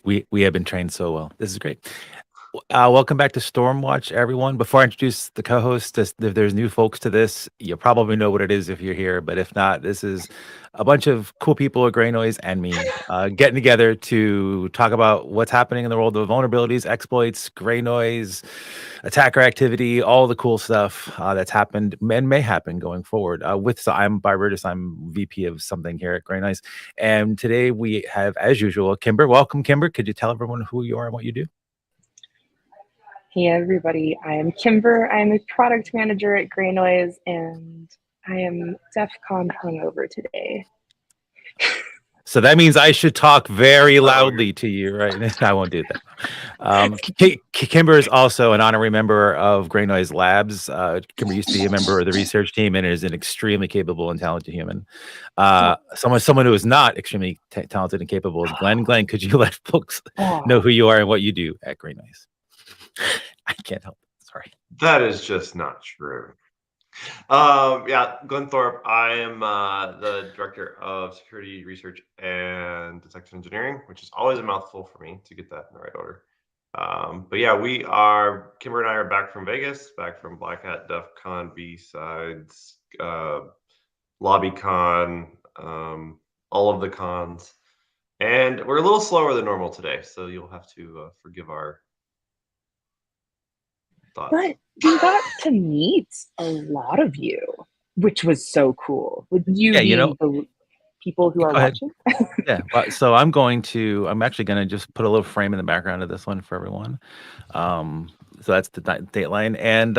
We have been trained so well. This is great. Welcome back to Stormwatch, everyone. Before I introduce the co-host, if there's new folks to this, you probably know what it is if you're here. But if not, this is a bunch of cool people at Grey Noise and me getting together to talk about what's happening in the world of vulnerabilities, exploits, Grey Noise, attacker activity, all the cool stuff that's happened and may happen going forward. So I'm Bybertus. I'm VP of something here at Grey Noise. And today we have, as usual, Kimber. Welcome, Kimber. Could you tell everyone who you are and what you do? Hey everybody, I am Kimber. I am a product manager at Grey Noise, and I am DEF CON hungover today. So that means I should talk very loudly to you, right? I won't do that. Kimber is also an honorary member of Grey Noise Labs. Kimber used to be a member of the research team and is an extremely capable and talented human. Someone who is not extremely talented and capable is Glenn. Glenn, could you let folks know who you are and what you do at Grey Noise? I can't help it. Sorry. That is just not true. Yeah, Glenn Thorpe. I am the director of security research and detection engineering, which is always a mouthful for me to get that in the right order. But yeah, Kimber and I are back from Vegas, back from Black Hat, DEF CON, B-Sides, LobbyCon, all of the cons. And we're a little slower than normal today, so you'll have to forgive our thoughts. But we got to meet a lot of you, which was so cool. With you being the people who are watching. Yeah, so I'm actually going to just put a little frame in the background of this one for everyone. So that's the dateline. And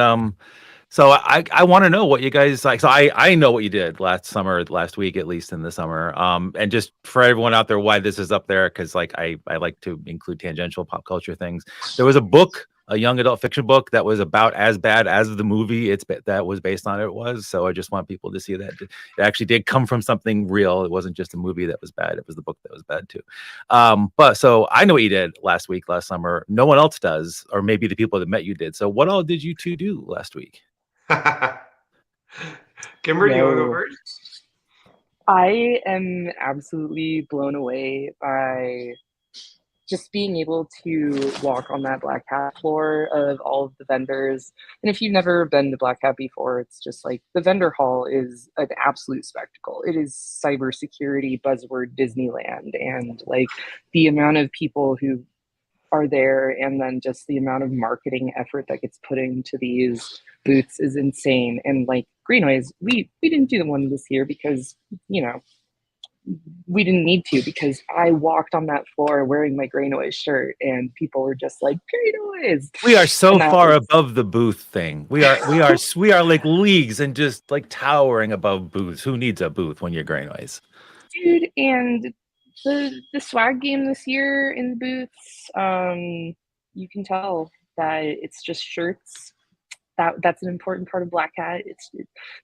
so I want to know what you guys like. So I know what you did last week, at least in the summer. And just for everyone out there, why this is up there, because like I like to include tangential pop culture things. There was a book, a young adult fiction book that was about as bad as the movie that was based on it was. So I just want people to see that it actually did come from something real. It wasn't just a movie that was bad. It was the book that was bad too. But so I know what you did last summer. No one else does, or maybe the people that met you did. So what all did you two do last week? Kimber, do you want to go first? I am absolutely blown away by just being able to walk on that Black Hat floor of all of the vendors. And if you've never been to Black Hat before, it's just like the vendor hall is an absolute spectacle. It is cybersecurity buzzword Disneyland, and like the amount of people who are there and then just the amount of marketing effort that gets put into these booths is insane. And like Grey Noise, we didn't do the one this year because, you know, we didn't need to, because I walked on that floor wearing my Grey Noise shirt and people were just like, Grey Noise. We are so far above the booth thing. We are like leagues and just like towering above booths. Who needs a booth when you're Grey Noise? Dude, and the swag game this year in the booths, you can tell that it's just shirts. That's an important part of Black Hat.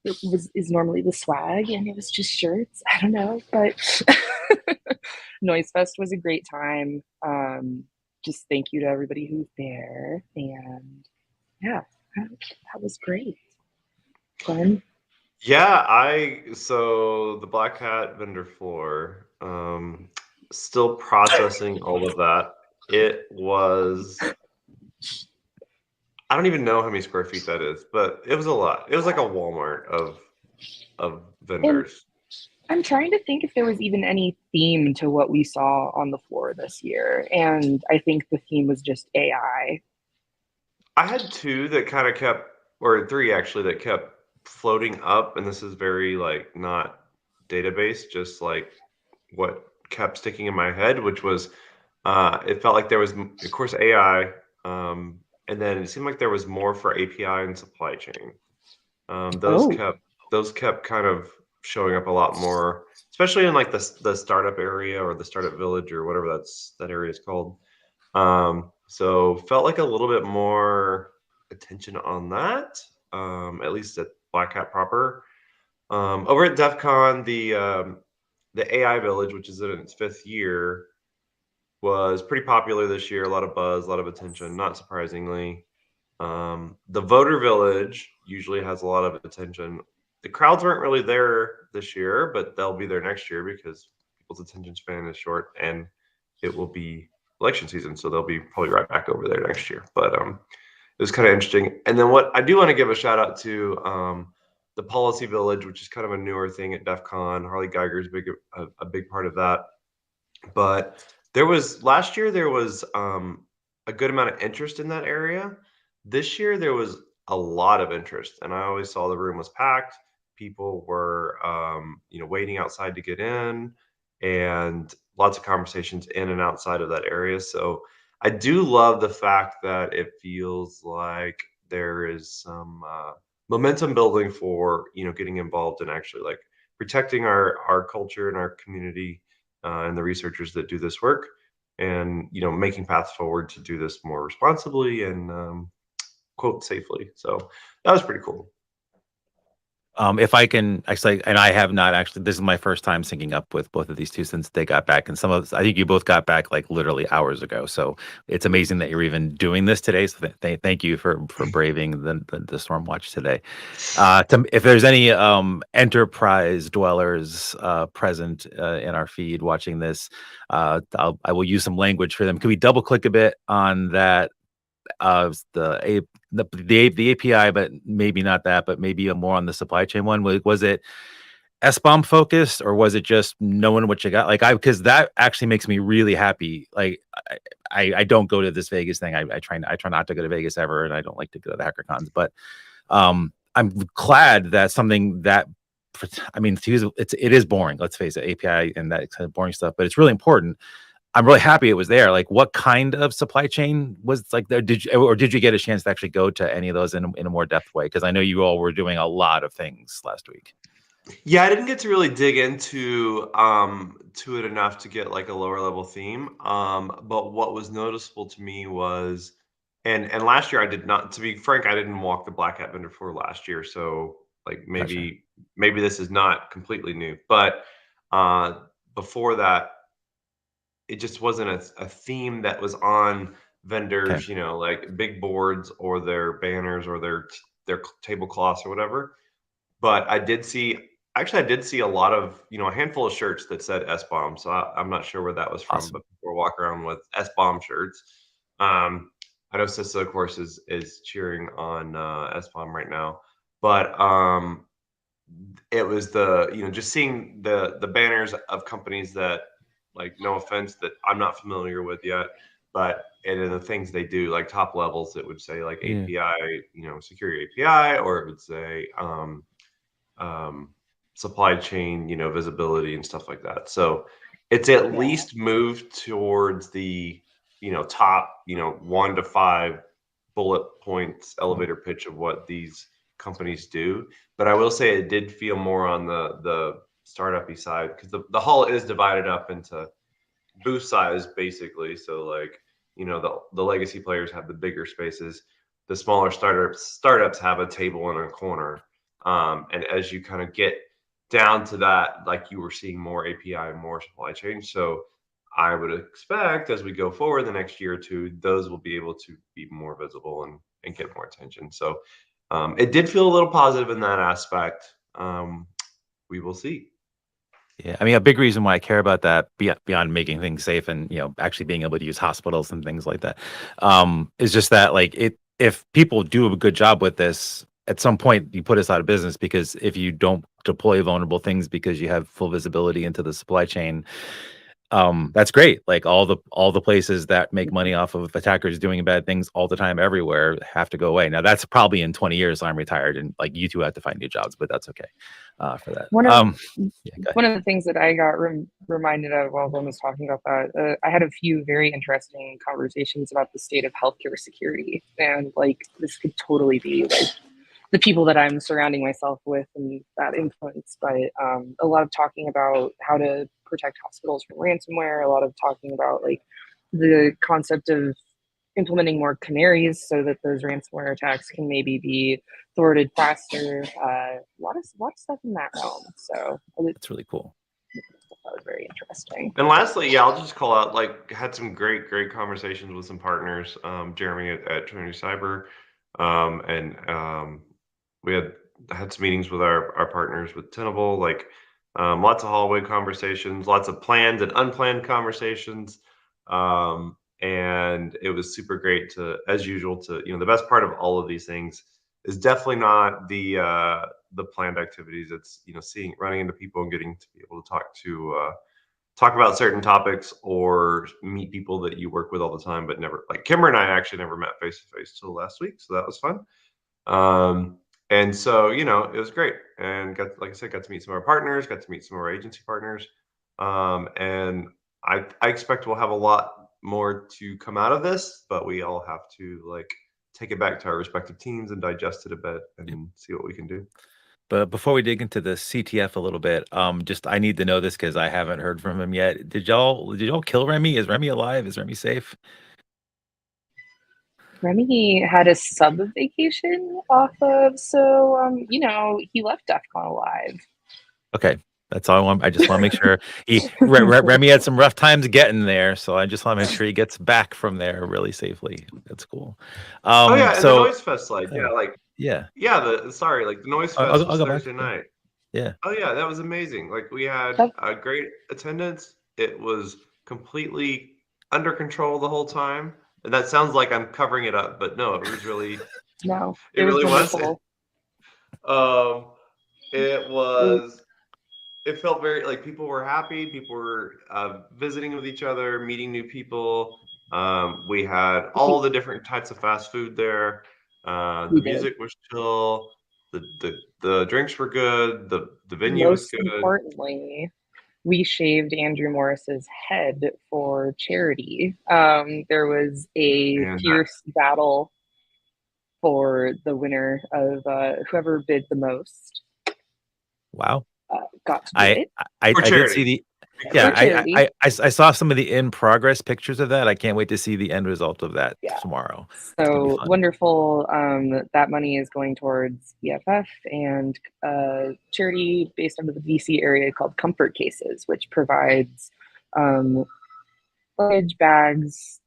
Is normally the swag, and it was just shirts. I don't know, but Noise Fest was a great time. Just thank you to everybody who's there, and yeah, that was great. Glenn? Yeah, so the Black Hat vendor floor, still processing all of that. It was, I don't even know how many square feet that is, but it was a lot. It was like a Walmart of vendors. And I'm trying to think if there was even any theme to what we saw on the floor this year. And I think the theme was just AI. I had two that kind of kept, or three actually, that kept floating up. And this is very like not database, just like what kept sticking in my head, which was it felt like there was, of course, AI. And then it seemed like there was more for API and supply chain. Those kept kind of showing up a lot more, especially in like the startup area or the startup village or whatever that area is called. So felt like a little bit more attention on that, at least at Black Hat proper. Over at DEF CON, the AI village, which is in its 5th year, was pretty popular this year. A lot of buzz, a lot of attention, not surprisingly. The voter village usually has a lot of attention. The crowds weren't really there this year, but they'll be there next year because people's attention span is short, and it will be election season, so they'll be probably right back over there next year. But it was kind of interesting. And then what I do want to give a shout out to the Policy Village, which is kind of a newer thing at DEF CON. Harley Geiger's a big part of that. But last year there was a good amount of interest in that area. This year there was a lot of interest, and I always saw the room was packed. People were waiting outside to get in, and lots of conversations in and outside of that area. So I do love the fact that it feels like there is some momentum building for getting involved and actually like protecting our culture and our community and the researchers that do this work, and making paths forward to do this more responsibly and quote safely. So that was pretty cool. If I can actually, and I have not actually, this is my first time syncing up with both of these two since they got back. And I think you both got back like literally hours ago. So it's amazing that you're even doing this today. So thank you for braving the storm watch today. If there's any enterprise dwellers present in our feed watching this, I will use some language for them. Can we double click a bit on that? The API, but maybe not that, but maybe more on the supply chain one. Was it SBOM focused, or was it just knowing what you got? Because that actually makes me really happy. Like I don't go to this Vegas thing. I try not to go to Vegas ever, and I don't like to go to the HackerCons. But I'm glad that something that, I mean, it is boring. Let's face it, API and that kind of boring stuff, but it's really important. I'm really happy it was there. Like, what kind of supply chain was like there? Did you get a chance to actually go to any of those in a more depth way? Because I know you all were doing a lot of things last week. Yeah, I didn't get to really dig into to it enough to get like a lower level theme. But what was noticeable to me was, and last year I did not. To be frank, I didn't walk the Black Hat vendor floor last year, so like maybe this is not completely new. But before that, it just wasn't a theme that was on vendors, like big boards or their banners or their tablecloths or whatever. But I did see a lot of, a handful of shirts that said S-bomb. So I'm not sure where that was from, Awesome. but people walk around with S-bomb shirts. I know Sissa, of course, is cheering on S-bomb right now, but it was just seeing the banners of companies that, like, no offense, that I'm not familiar with yet, but and the things they do, like top levels, it would say like API, security API, or it would say supply chain, visibility and stuff like that. So it's at least moved towards the, top, 1 to 5 bullet points elevator pitch of what these companies do. But I will say it did feel more on the startup-y side, because the hall is divided up into booth size basically. So like, the legacy players have the bigger spaces. The smaller startups have a table in a corner. And as you kind of get down to that, like, you were seeing more API, more supply chain. So I would expect as we go forward the next year or two, those will be able to be more visible and get more attention. So it did feel a little positive in that aspect. We will see. Yeah, I mean, a big reason why I care about that, beyond making things safe and actually being able to use hospitals and things like that, is just that, like, if people do a good job with this, at some point you put us out of business, because if you don't deploy vulnerable things because you have full visibility into the supply chain, that's great. Like, all the places that make money off of attackers doing bad things all the time everywhere have to go away. Now that's probably in 20 years I'm retired, and like, you two have to find new jobs, but that's okay for that. One of Yeah, go ahead. one of the things that I got reminded of while Ben was talking about that, I had a few very interesting conversations about the state of healthcare security, and like, this could totally be like the people that I'm surrounding myself with and that influence. But a lot of talking about how to protect hospitals from ransomware, a lot of talking about like the concept of implementing more canaries so that those ransomware attacks can maybe be thwarted faster. A lot of stuff in that realm. So That's really cool. that was very interesting. And lastly, yeah, I'll just call out, like, had some great conversations with some partners, Jeremy at Trinity Cyber, and we had some meetings with our partners with Tenable, like, lots of hallway conversations, lots of planned and unplanned conversations, and it was super great to, as usual, to, the best part of all of these things is definitely not the planned activities. It's, running into people and getting to be able to talk about certain topics or meet people that you work with all the time, but never, like Kimber and I actually never met face to face till last week, so that was fun. And so, it was great, and like I said, got to meet some of our partners, got to meet some of our agency partners, and I expect we'll have a lot more to come out of this, but we all have to take it back to our respective teams and digest it a bit and see what we can do. But before we dig into the CTF a little bit, just I need to know this because I haven't heard from him yet. Did y'all kill Remy? Is Remy alive? Is Remy safe? Remy had a sub vacation off of, so he left DEF CON alive. Okay, that's all I want. I just want to make sure Remy had some rough times getting there, so I just want to make sure he gets back from there really safely. That's cool. Oh yeah, and the So Noise Fest, yeah, the Noise I'll, Fest I'll was go back. Thursday night. Yeah, Oh yeah, that was amazing. Like we had That- a great attendance. It was completely under control the whole time. And that sounds like I'm covering it up, but no, it was really, no, it it was really was. wonderful. Um, it was, it felt very like people were happy. People were visiting with each other, meeting new people. We had all the different types of fast food there. We The did. music was chill. The drinks were good. The venue was Most good. importantly, we shaved Andrew Morris's head for charity. There was a And fierce battle for the winner of whoever bid the most wow. got to do it. I for did see charity. the For yeah charity. I saw some of the in progress pictures of that. I can't wait to see the end result of that Yeah. tomorrow. It's gonna be So fun. wonderful. That money is going towards EFF and charity based out of the DC area called Comfort Cases, which provides luggage, bags,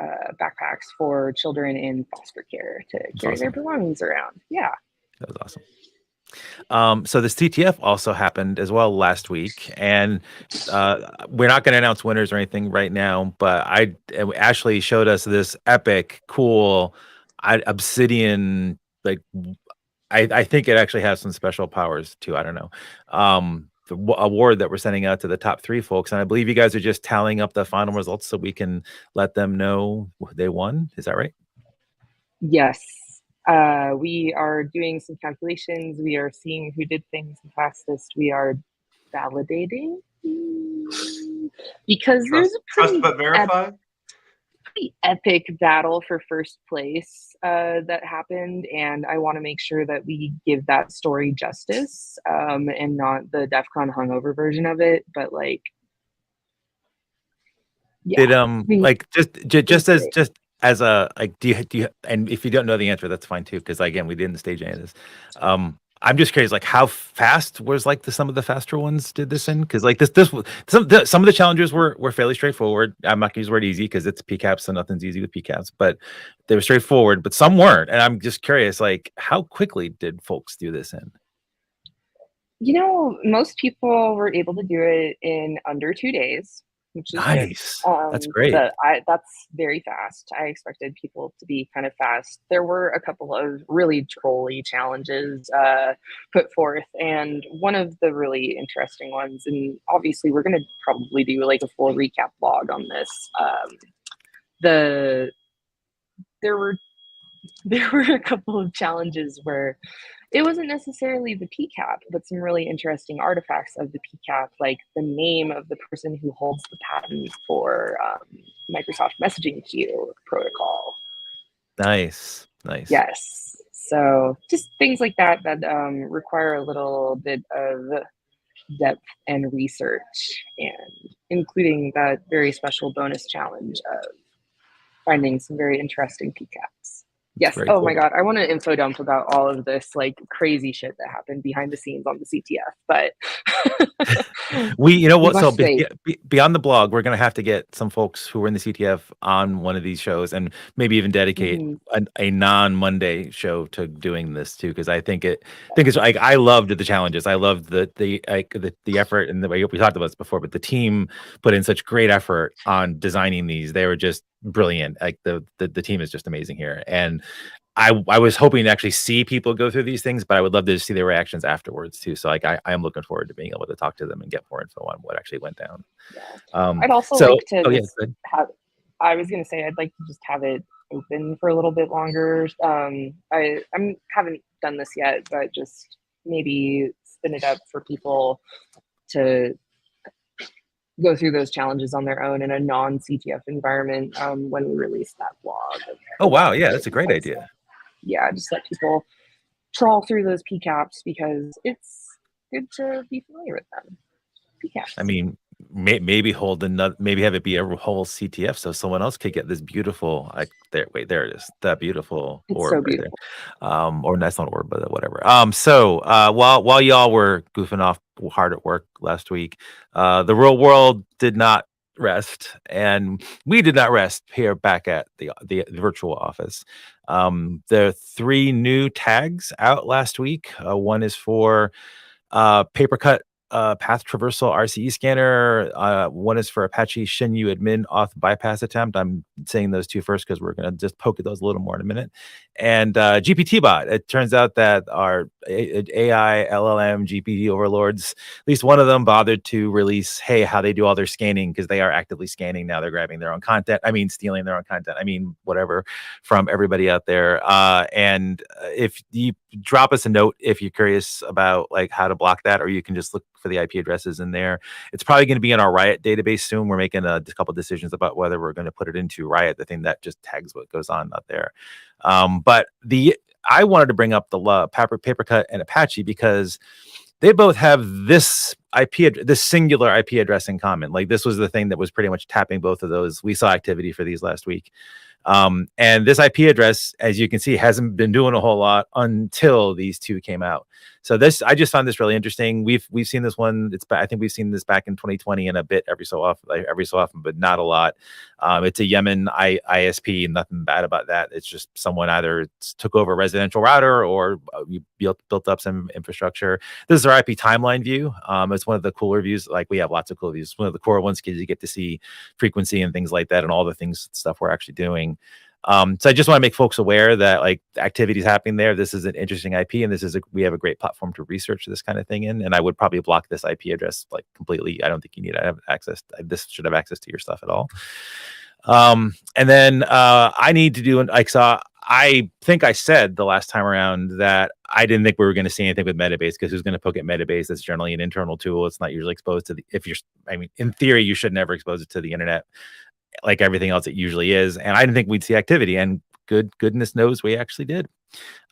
backpacks for children in foster care to carry their Awesome. belongings around. Yeah. That was awesome. So the CTF also happened as well last week, and we're not going to announce winners or anything right now. But Ashley showed us this epic, cool, obsidian. Like I think it actually has some special powers too. I don't know. Award that we're sending out to the top 3 folks, and I believe you guys are just tallying up the final results so we can let them know they won. Is that right? Yes. We are doing some calculations. We are seeing who did things the fastest. We are validating because there's a Trust but verify. pretty epic battle for first place that happened, and I want to make sure that we give that story justice and not the DEF CON hungover version of it, but yeah. Did like just as a like do you and if you don't know the answer that's fine too, because again we didn't stage any of this. I'm just curious, like how fast was like some of the faster ones did this in? Because like some of the challenges were fairly straightforward. I'm not gonna use the word easy because it's PCAPs, so nothing's easy with PCAPs, but they were straightforward, but some weren't. And I'm just curious, like how quickly did folks do this in? Most people were able to do it in under 2 days, which is Nice. good. That's great. That's very fast. I expected people to be kind of fast. There were a couple of really trolly challenges put forth, and one of the really interesting ones, and obviously we're going to probably do like a full recap vlog on this. There were a couple of challenges where it wasn't necessarily the PCAP, but some really interesting artifacts of the PCAP, like the name of the person who holds the patent for Microsoft Messaging Queue protocol. Nice. Yes. So just things like that require a little bit of depth and research, and including that very special bonus challenge of finding some very interesting PCAPs. Yes. Very Oh cool. my God. I want to info dump about all of this like crazy shit that happened behind the scenes on the CTF. But You know We what? So must wait. beyond the blog, we're gonna have to get some folks who are in the CTF on one of these shows, and maybe even dedicate Hmm. a non-Monday show to doing this too, because I think it's like I loved the challenges. I loved the effort and the way we talked about this before, but the team put in such great effort on designing these. They were just brilliant. Like the team is just amazing here, and I was hoping to actually see people go through these things, but I would love to see their reactions afterwards too. So like I am looking forward to being able to talk to them and get more info on what actually went down. Yeah. Um, I'd also so like to oh yeah, just good. have, I was going to say, I'd like to just have it open for a little bit longer. I haven't done this yet, but just maybe spin it up for people to go through those challenges on their own in a non-CTF environment when we release that blog. Oh wow, yeah, that's a great idea. Yeah, just let people trawl through those PCAPs because it's good to be familiar with them. PCAPs. I mean, maybe hold another, maybe have it be a whole CTF, so someone else could get this beautiful. Like there, wait, there it is, that beautiful It's orb so right there. beautiful. Or that's not an orb, but whatever. So while y'all were goofing off hard at work last week, the real world did not rest, and we did not rest here back at the virtual office. There are 3 new tags out last week. One is for paper cut path traversal RCE scanner. One is for Apache Shenyu admin auth bypass attempt. I'm saying those 2 first because we're going to just poke at those a little more in a minute. And GPT bot. It turns out that our AI, LLM, GPT overlords, at least one of them bothered to release, hey, how they do all their scanning, because they are actively scanning now. They're grabbing their own content. I mean, stealing their own content. I mean, whatever, from everybody out there. And if you drop us a note if you're curious about like how to block that, or you can just look for the IP addresses in there. It's probably going to be in our Riot database soon. We're making a couple decisions about whether we're going to put it into Riot, the thing that just tags what goes on out there. But I wanted to bring up the Papercut and Apache because they both have this this singular IP address in common. Like this was the thing that was pretty much tapping both of those. We saw activity for these last week. And this IP address, as you can see, hasn't been doing a whole lot until these 2 came out. So I just found this really interesting. We've seen this one. I think we've seen this back in 2020 and a bit every so often, but not a lot. It's a Yemen ISP. Nothing bad about that. It's just someone either took over a residential router or you built up some infrastructure. This is our IP timeline view. It's one of the cooler views. Like we have lots of cool views. One of the core ones because you get to see frequency and things like that, and all the stuff we're actually doing. So I just want to make folks aware that like activity is happening there. This is an interesting IP, and we have a great platform to research this kind of thing in. And I would probably block this IP address like completely. I don't think you need to have access. This should have access to your stuff at all. And then I need to do I think I said the last time around that I didn't think we were going to see anything with Metabase, because who's going to poke at Metabase? That's generally an internal tool. It's not usually exposed to in theory, you should never expose it to the internet like everything else it usually is. And I didn't think we'd see activity, and goodness knows we actually did.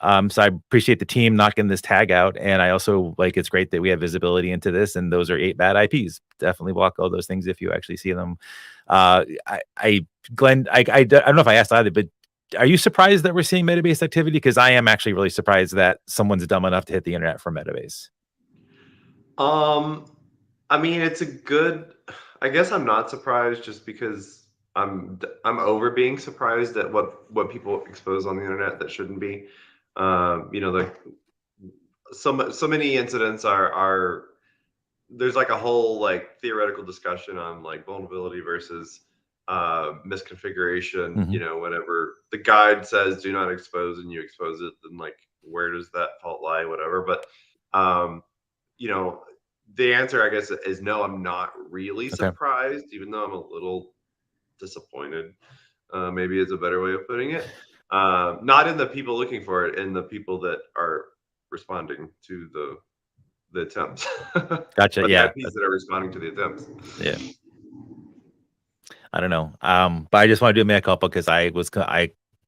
So I appreciate the team knocking this tag out. And I also it's great that we have visibility into this, and those are 8 bad IPs. Definitely block all those things if you actually see them. Glenn, I don't know if I asked either, but are you surprised that we're seeing Metabase activity? Because I am actually really surprised that someone's dumb enough to hit the internet from Metabase. I mean, I guess I'm not surprised, just because I'm over being surprised at what people expose on the internet that shouldn't be. So many incidents are there's like a whole like theoretical discussion on like vulnerability versus misconfiguration. Mm-hmm. Whenever the guide says do not expose and you expose it, then like where does that fault lie? Whatever. But the answer, I guess, is no. I'm not really surprised, even though I'm a little disappointed. Maybe is a better way of putting it. Not in the people looking for it, in the people that are responding to the attempts. Gotcha. But Yeah. the IPs that are responding to the attempts. Yeah. I don't know. But I just want to do a mea culpa because I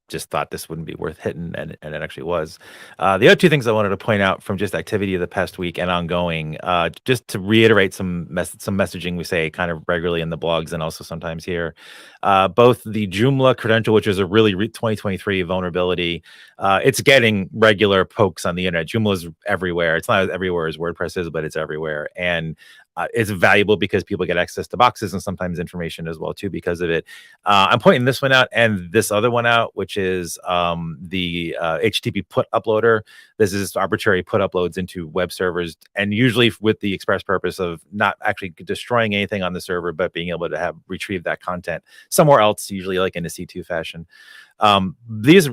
just thought this wouldn't be worth hitting, and it actually was. The other 2 things I wanted to point out from just activity of the past week and ongoing, just to reiterate some messaging we say kind of regularly in the blogs and also sometimes here. Both the Joomla credential, which is a really 2023 vulnerability, it's getting regular pokes on the internet. Joomla is everywhere. It's not as everywhere as WordPress is, but it's everywhere. And it's valuable because people get access to boxes and sometimes information as well too because of it. I'm pointing this one out and this other one out, which is the HTTP put uploader. This is arbitrary put uploads into web servers, and usually with the express purpose of not actually destroying anything on the server, but being able to have retrieve that content somewhere else, usually like in a C2 fashion. These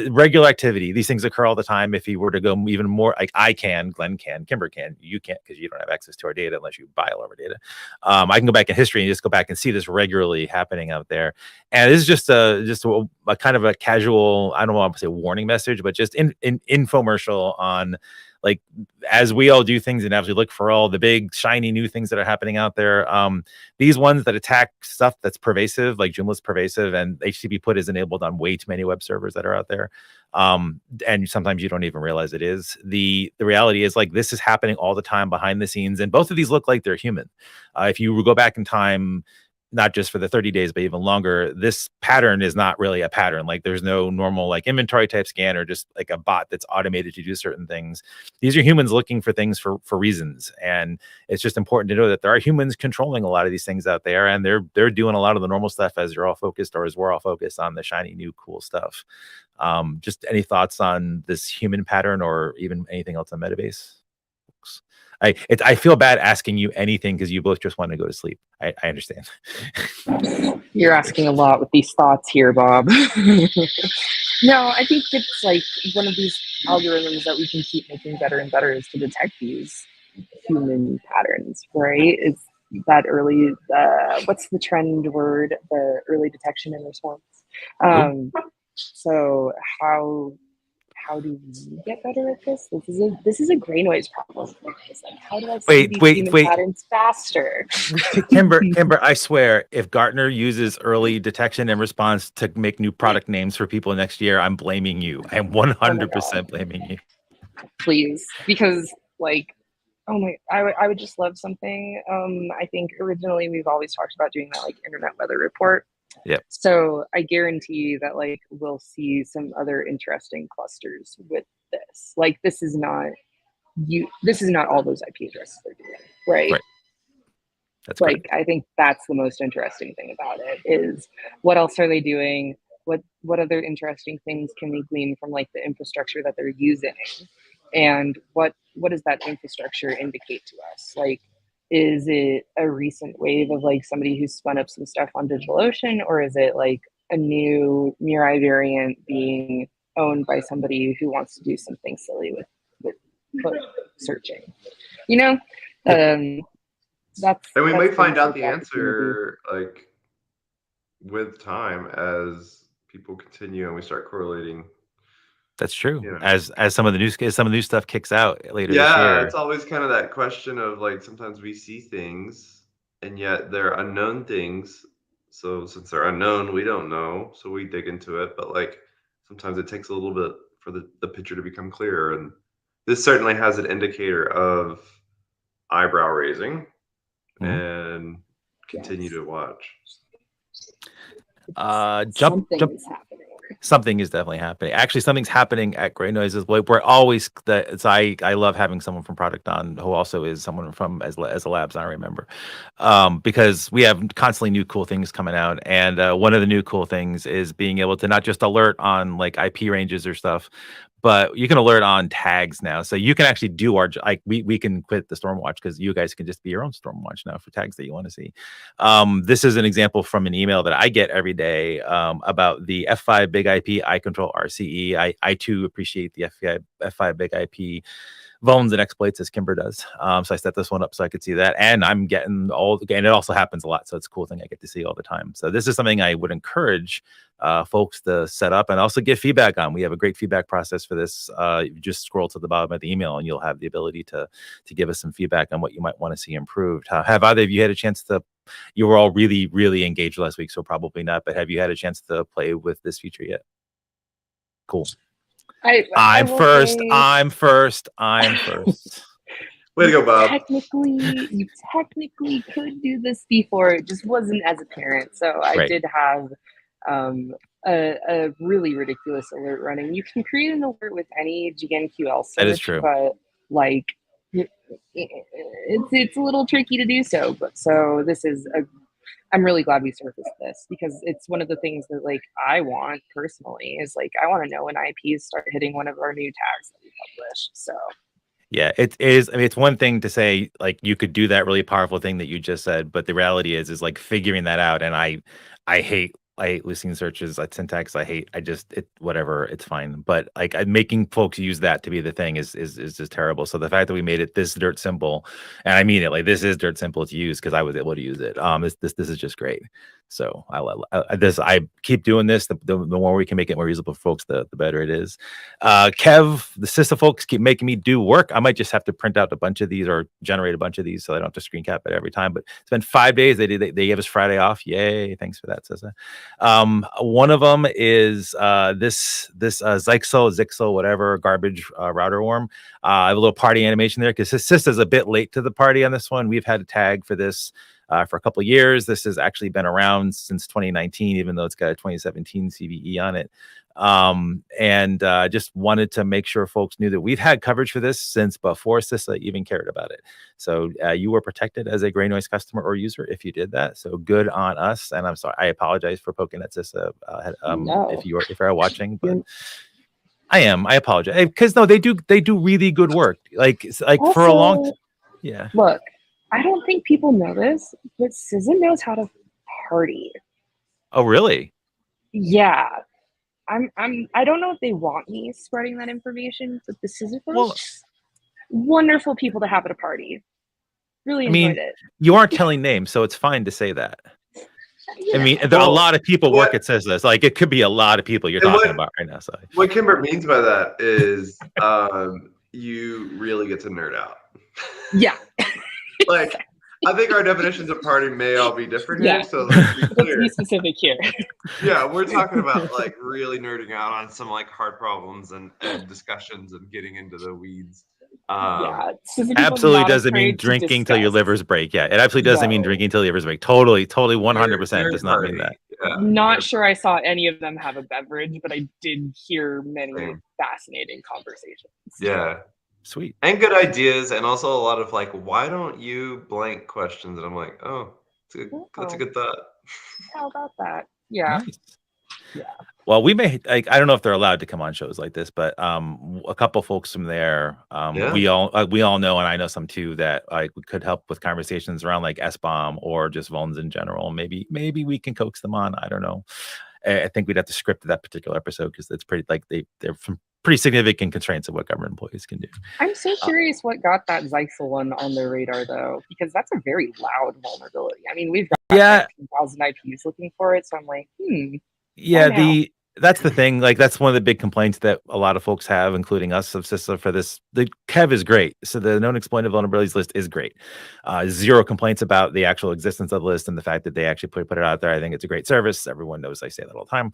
regular activity, these things occur all the time. If you were to go even more, like I can, Glenn can, Kimber can, you can't because you don't have access to our data unless you buy all of our data. I can go back in history and just go back and see this regularly happening out there. And this is just a kind of a casual, I don't want to say warning message, but just in infomercial on like as we all do things and as we look for all the big shiny new things that are happening out there. These ones that attack stuff that's pervasive, like Joomla's pervasive, and HTTP put is enabled on way too many web servers that are out there. And sometimes you don't even realize it is. The reality is like this is happening all the time behind the scenes, and both of these look like they're human. If you go back in time, not just for the 30 days, but even longer, this pattern is not really a pattern. Like there's no normal like inventory type scan or just like a bot that's automated to do certain things. These are humans looking for things for reasons. And it's just important to know that there are humans controlling a lot of these things out there. And they're doing a lot of the normal stuff as you're all focused or as we're all focused on the shiny new cool stuff. Just any thoughts on this human pattern or even anything else on Metabase? I feel bad asking you anything because you both just want to go to sleep. I understand. You're asking a lot with these thoughts here, Bob. No, I think it's like one of these algorithms that we can keep making better and better is to detect these human patterns, right? It's that early, what's the trend word? The early detection and response. So how do we get better at this? This is a gray noise problem. It's like, how do I see these human patterns faster? Kimber, I swear, if Gartner uses early detection and response to make new product names for people next year, I'm blaming you. I'm 100% blaming you. Please, because like, oh my, I would just love something. I think originally we've always talked about doing that like internet weather report. Yeah. So I guarantee that like we'll see some other interesting clusters with this. Like this is not all those IP addresses they're doing, right? That's like correct. I think that's the most interesting thing about it is what else are they doing? What other interesting things can we glean from like the infrastructure that they're using? And what does that infrastructure indicate to us? Like, is it a recent wave of like somebody who's spun up some stuff on DigitalOcean, or is it like a new Mirai variant being owned by somebody who wants to do something silly with searching? You know, that's. And we might find out the opportunity. answer like with time as people continue and we start correlating. That's true. You know. As some of the new stuff kicks out later this Yeah, year. it's always kind of that question of like sometimes we see things and yet they're unknown things. So since they're unknown, we don't know. So we dig into it. But like sometimes it takes a little bit for the picture to become clearer. And this certainly has an indicator of eyebrow raising and continue to watch. Something is definitely happening. Actually, something's happening at Gray Noise as well. We're always I love having someone from product on who also is someone from as a labs. I remember because we have constantly new cool things coming out, and one of the new cool things is being able to not just alert on like IP ranges or stuff, but you can alert on tags now. So you can actually do we can quit the Stormwatch because you guys can just be your own Stormwatch now for tags that you want to see. This is an example from an email that I get every day about the F5 Big IP I control RCE. I too appreciate the F5 Big IP vulns and exploits as Kimber does. So I set this one up so I could see that, and I'm getting and it also happens a lot. So it's a cool thing I get to see all the time. So this is something I would encourage folks to set up and also give feedback on. We have a great feedback process for this. You just scroll to the bottom of the email and you'll have the ability to give us some feedback on what you might want to see improved. Have either of you had a chance to? You were all really, really engaged last week, so probably not. But have you had a chance to play with this feature yet? Cool. I'm first. Way to go, Bob. You technically could do this before. It just wasn't as apparent. So I did have a really ridiculous alert running. You can create an alert with any GNQL search, that is true. but like it's a little tricky to do so, but so this is a I'm really glad we surfaced this because it's one of the things that like I want personally is like I want to know when IPs start hitting one of our new tags that we publish. So Yeah, it is. I mean, it's one thing to say like you could do that really powerful thing that you just said, but the reality is like figuring that out. And I hate listening searches, syntax. I just it whatever. It's fine, but like making folks use that to be the thing is just terrible. So the fact that we made it this dirt simple, and I mean it, like this is dirt simple to use because I was able to use it. This is just great. So I keep doing this. The more we can make it more usable for folks, the better it is. Kev, the sister folks keep making me do work. I might just have to print out a bunch of these or generate a bunch of these so I don't have to screen cap it every time. But it's been 5 days. They gave us Friday off. Yay! Thanks for that, Sissa. One of them is this Zixel, whatever garbage router worm. I have a little party animation there because his sister's a bit late to the party on this one. We've had a tag for this for a couple of years. This has actually been around since 2019, even though it's got a 2017 CVE on it. And just wanted to make sure folks knew that we've had coverage for this since before CISA even cared about it. So you were protected as a gray noise customer or user if you did that. So good on us. And I'm sorry, I apologize for poking at CISA no, if you are watching, but I apologize because no, they do really good work. Like also, for a long yeah. Look, I don't think people know this, but SZA knows how to party. Oh really? Yeah. I don't know if they want me spreading that information, but the SZA Well, folks, wonderful people to have at a party. Really I enjoyed mean, it. you aren't telling names, so it's fine to say that. You I know. mean, there are a Well, lot of people what work at CISA. Like it could be a lot of people you're and talking about right now. So what Kimber means by that is you really get to nerd out. Yeah. Like I think our definitions of party may all be different Yeah. here. So let's be Let's clear. be specific here. Yeah, we're talking about like really nerding out on some like hard problems and discussions and getting into the weeds. Yeah. SZA people absolutely not doesn't mean afraid to drinking till your discuss. livers break. Yeah, it absolutely doesn't mean No. drinking till your livers break. Totally, 100% Nerd does not mean party. that. Yeah, Not nerd sure I saw any of them have a beverage, but I did hear many Same. fascinating conversations. Yeah. Sweet. And good ideas, and also a lot of like, why don't you blank questions? And I'm like, oh, that's a good thought. How about that? Yeah. Nice. Yeah. Well, we may like I don't know if they're allowed to come on shows like this, but a couple folks from there, Yeah. we all know, and I know some too that like could help with conversations around like SBOM or just vulns in general. Maybe we can coax them on. I don't know. I think we'd have to script that particular episode because it's pretty like they're from pretty significant constraints of what government employees can do. I'm so curious what got that Zixel one on their radar though, because that's a very loud vulnerability. I mean, we've got Yeah, 19,000 IPs looking for it, so I'm like, yeah, now. that's the thing. Like that's one of the big complaints that a lot of folks have, including us of CISA for this. The Kev is great. So the known exploited vulnerabilities list is great. Zero complaints about the actual existence of the list and the fact that they actually put it out there. I think it's a great service. Everyone knows I say that all the time.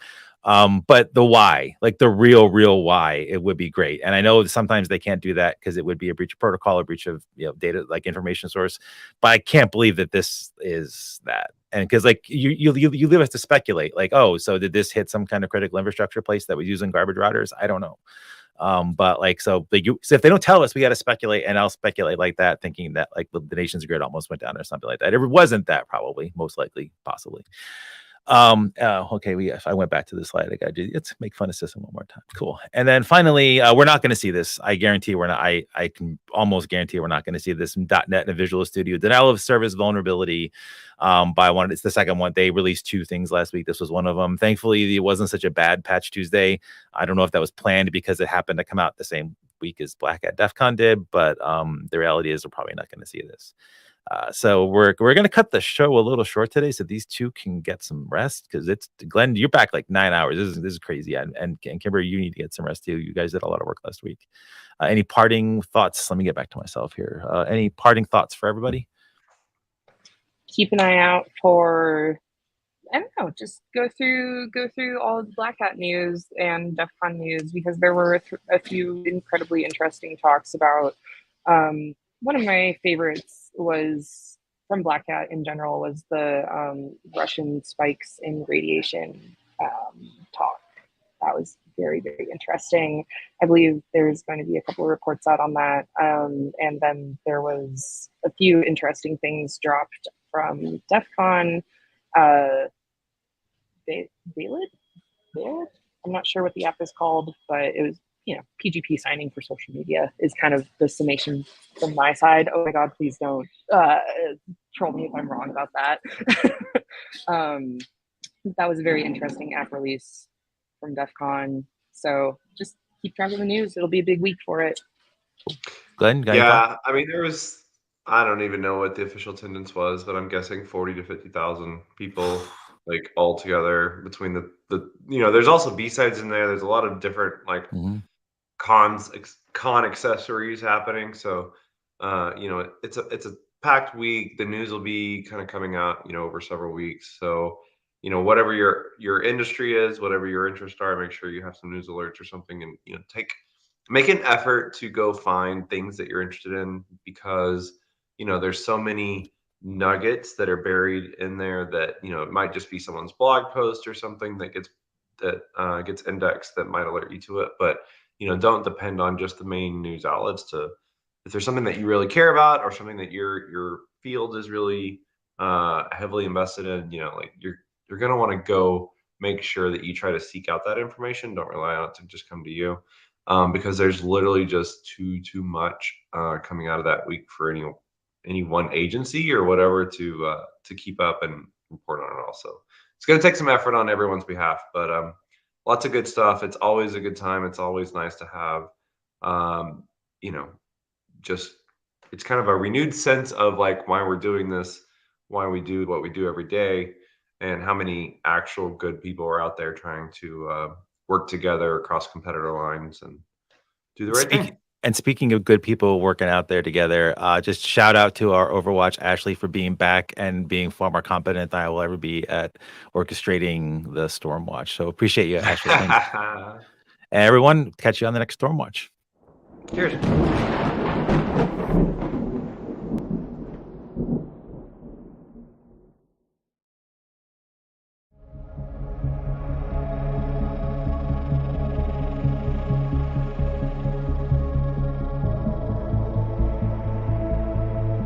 But the why, like the real why, it would be great. And I know sometimes they can't do that because it would be a breach of protocol, a breach of data, like information source. But I can't believe that this is that. And because like you leave us to speculate, like, oh, so did this hit some kind of critical infrastructure place that was using garbage routers? I don't know. But like, so if they don't tell us, we got to speculate, and I'll speculate like that, thinking that like the nation's grid almost went down or something like that. It wasn't that, probably, most likely, possibly. Okay, I went back to the slide. I got to let's make fun of system one more time. Cool. And then finally, we're not going to see this. I guarantee we're not. I can almost guarantee we're not going to see this in .NET and Visual Studio denial of service vulnerability. By one, it's the second one. They released two things last week. This was one of them. Thankfully, it wasn't such a bad patch Tuesday. I don't know if that was planned because it happened to come out the same week as Black at DEF CON did, but the reality is we're probably not going to see this. So we're going to cut the show a little short today, so these two can get some rest because it's Glenn. You're back like 9 hours. This is crazy, and Kimber, you need to get some rest too. You guys did a lot of work last week. Any parting thoughts? Let me get back to myself here. Any parting thoughts for everybody? Keep an eye out for, I don't know, just go through all of the Black Hat news and DEF CON news because there were a few incredibly interesting talks about. One of my favorites was from Black Hat in general was the Russian spikes in radiation talk. that was very, very interesting. I believe there's going to be a couple of reports out on that. And then there was a few interesting things dropped from DEF CON. Valid? I'm not sure what the app is called, but it was, PGP signing for social media is kind of the summation from my side. Oh my God, please don't troll me if I'm wrong about that. That was a very interesting app release from DEF CON. So just keep track of the news. It'll be a big week for it. Glenn, yeah, I mean, I don't even know what the official attendance was, but I'm guessing 40 to 50,000 people, like all together between the there's also B-sides in there. There's a lot of different like con accessories happening. So, it's a packed week. The news will be kind of coming out, over several weeks. So, whatever your industry is, whatever your interests are, make sure you have some news alerts or something, and make an effort to go find things that you're interested in, because there's so many nuggets that are buried in there that it might just be someone's blog post or something that gets indexed that might alert you to it, but don't depend on just the main news outlets. If there's something that you really care about, or something that your field is really heavily invested in, like you're going to want to go make sure that you try to seek out that information. Don't rely on it to just come to you, because there's literally just too much coming out of that week for any one agency or whatever to keep up and report on it. Also, it's going to take some effort on everyone's behalf, but lots of good stuff. It's always a good time. It's always nice to have, just it's kind of a renewed sense of like why we're doing this, why we do what we do every day, and how many actual good people are out there trying to work together across competitor lines and do the right thing. And speaking of good people working out there together, just shout out to our Overwatch Ashley for being back and being far more competent than I will ever be at orchestrating the Stormwatch. So appreciate you, Ashley. Thanks. And everyone, catch you on the next Stormwatch. Cheers.